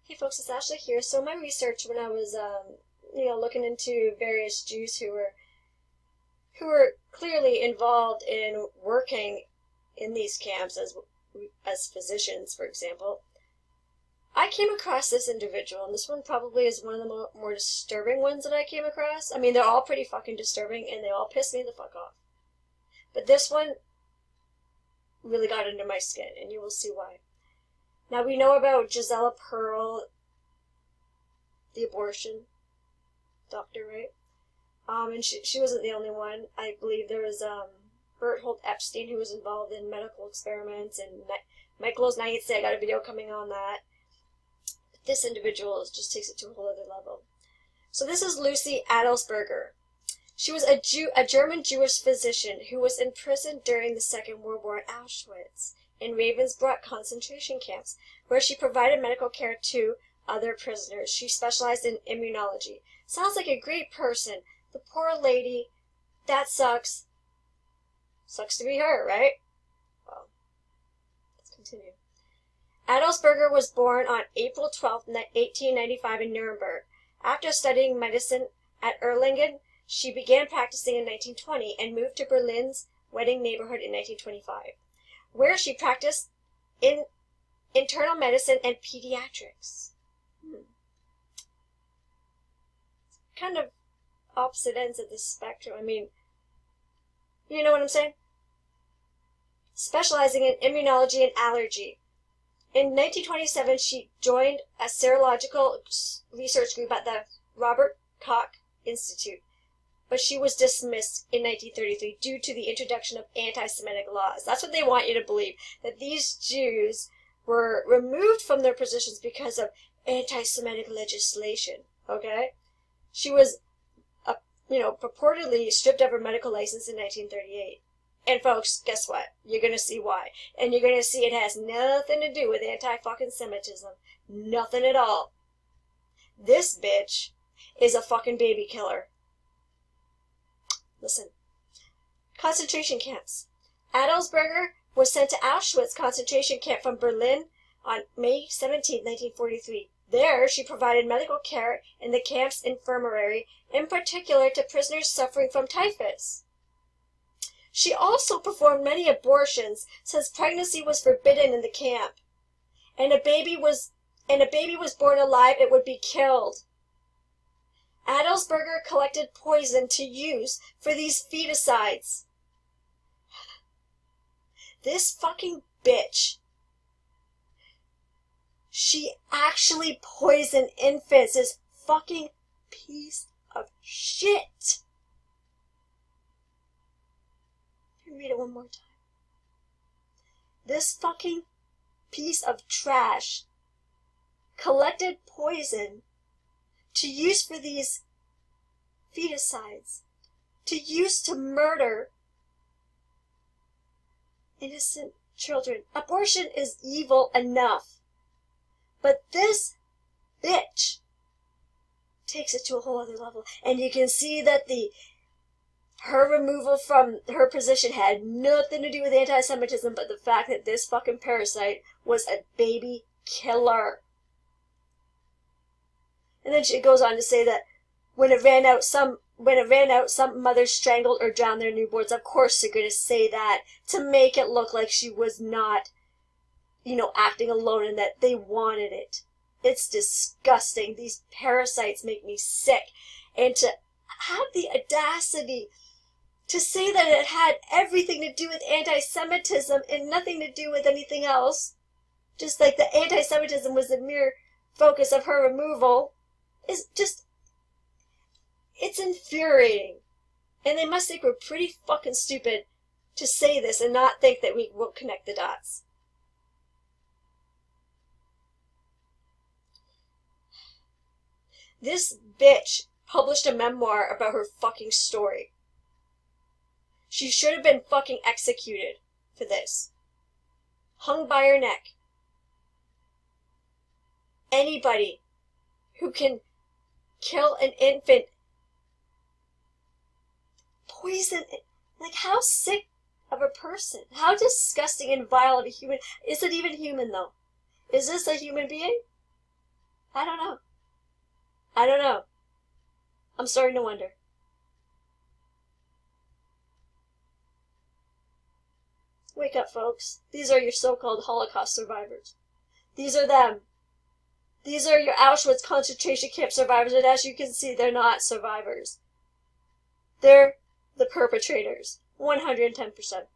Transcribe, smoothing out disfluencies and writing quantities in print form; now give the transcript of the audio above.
Hey folks, it's Ashley here. So my research when I was, looking into various Jews who were clearly involved in working in these camps as physicians, for example, I came across this individual, and this one probably is one of the more disturbing ones that I came across. I mean, they're all pretty fucking disturbing, and they all piss me the fuck off. But this one really got under my skin, and you will see why. Now, we know about Gisela Pearl, the abortion doctor, right? And she wasn't the only one. I believe there was Berthold Epstein, who was involved in medical experiments, and Michael Knight's, I got a video coming on that. But this individual just takes it to a whole other level. So this is Lucie Adelsberger. She was a German Jewish physician who was imprisoned during the Second World War at Auschwitz in Ravensbrück concentration camps, where she provided medical care to other prisoners. She specialized in immunology. Sounds like a great person. The poor lady, that sucks. Sucks to be her, right? Well, let's continue. Adelsberger was born on April 12, 1895 in Nuremberg. After studying medicine at Erlangen, she began practicing in 1920 and moved to Berlin's Wedding neighborhood in 1925, where she practiced in internal medicine and pediatrics. Kind of opposite ends of the spectrum. I mean, you know what I'm saying? Specializing in immunology and allergy. In 1927, she joined a serological research group at the Robert Koch Institute, but she was dismissed in 1933 due to the introduction of anti-Semitic laws. That's what they want you to believe, that these Jews were removed from their positions because of anti-Semitic legislation, okay? She was, purportedly stripped of her medical license in 1938. And folks, guess what? You're going to see why. And you're going to see it has nothing to do with anti-fucking Semitism. Nothing at all. This bitch is a fucking baby killer. Listen. Concentration camps. Adelsberger was sent to Auschwitz concentration camp from Berlin on May 17, 1943. There, she provided medical care in the camp's infirmary, in particular to prisoners suffering from typhus. She also performed many abortions, since pregnancy was forbidden in the camp. And a baby was born alive, it would be killed. Adelsberger collected poison to use for these feticides. This fucking bitch, she actually poisoned infants. This fucking piece of shit. Let me read it one more time. This fucking piece of trash collected poison to use for these feticides, to use to murder innocent children. Abortion is evil enough. But this bitch takes it to a whole other level. And you can see that her removal from her position had nothing to do with anti-Semitism, but the fact that this fucking parasite was a baby killer. And then she goes on to say that when it ran out, some mothers strangled or drowned their newborns. Of course they're going to say that to make it look like she was not, acting alone and that they wanted it. It's disgusting. These parasites make me sick. And to have the audacity to say that it had everything to do with anti-Semitism and nothing to do with anything else, just like the anti-Semitism was the mere focus of her removal, is just, it's infuriating. And they must think we're pretty fucking stupid to say this and not think that we will connect the dots. This bitch published a memoir about her fucking story. She should have been fucking executed for this. Hung by her neck. Anybody who can kill an infant, poison it. Like, how sick of a person, how disgusting and vile of a human. Is it even human, though? Is this a human being? I don't know. I don't know. I'm starting to wonder. Wake up, folks. These are your so-called Holocaust survivors. These are them. These are your Auschwitz concentration camp survivors, and as you can see, they're not survivors. They're the perpetrators. 110%.